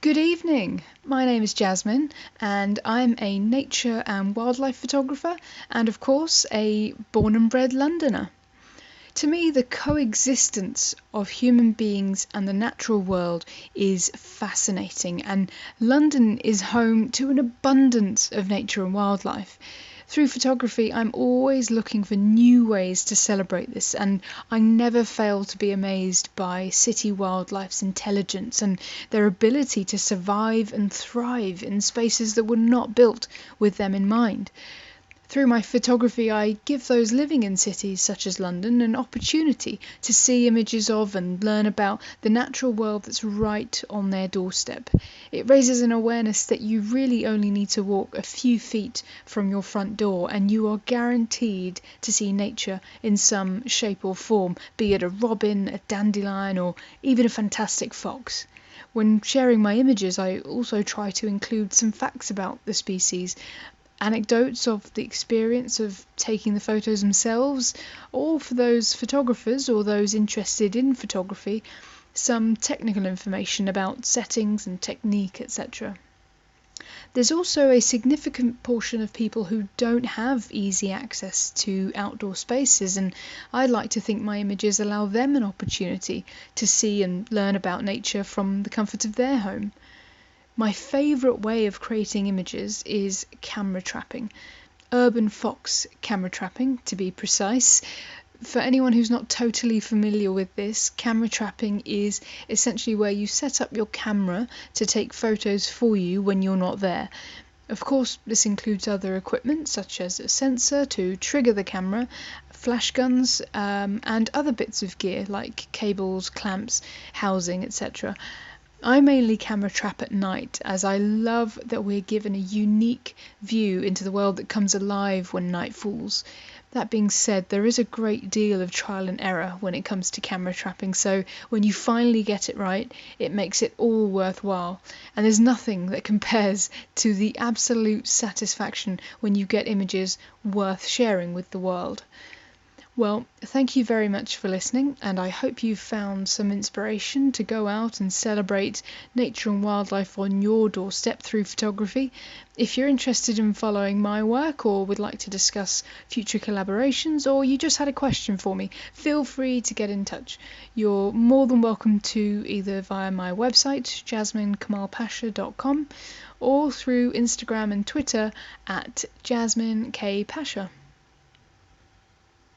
Good evening. My name is Jasmine, and I'm a nature and wildlife photographer, and of course, a born and bred Londoner. To me, the coexistence of human beings and the natural world is fascinating, and London is home to an abundance of nature and wildlife. Through photography, I'm always looking for new ways to celebrate this, and I never fail to be amazed by city wildlife's intelligence and their ability to survive and thrive in spaces that were not built with them in mind. Through my photography, I give those living in cities such as London an opportunity to see images of and learn about the natural world that's right on their doorstep. It raises an awareness that you really only need to walk a few feet from your front door and you are guaranteed to see nature in some shape or form, be it a robin, a dandelion, or even a fantastic fox. When sharing my images, I also try to include some facts about the species, anecdotes of the experience of taking the photos themselves, or for those photographers or those interested in photography, some technical information about settings and technique, etc. There's also a significant portion of people who don't have easy access to outdoor spaces, and I'd like to think my images allow them an opportunity to see and learn about nature from the comfort of their home. My favourite way of creating images is camera trapping. Urban fox camera trapping, to be precise. For anyone who's not totally familiar with this, camera trapping is essentially where you set up your camera to take photos for you when you're not there. Of course, this includes other equipment such as a sensor to trigger the camera, flash guns, and other bits of gear like cables, clamps, housing, etc. I mainly camera trap at night, as I love that we're given a unique view into the world that comes alive when night falls. That being said, there is a great deal of trial and error when it comes to camera trapping, so when you finally get it right, it makes it all worthwhile. And there's nothing that compares to the absolute satisfaction when you get images worth sharing with the world. Well, thank you very much for listening, and I hope you've found some inspiration to go out and celebrate nature and wildlife on your doorstep through photography. If you're interested in following my work or would like to discuss future collaborations, or you just had a question for me, feel free to get in touch. You're more than welcome to either via my website, jasminekamalpasha.com, or through Instagram and Twitter at Jasmine K. Pasha.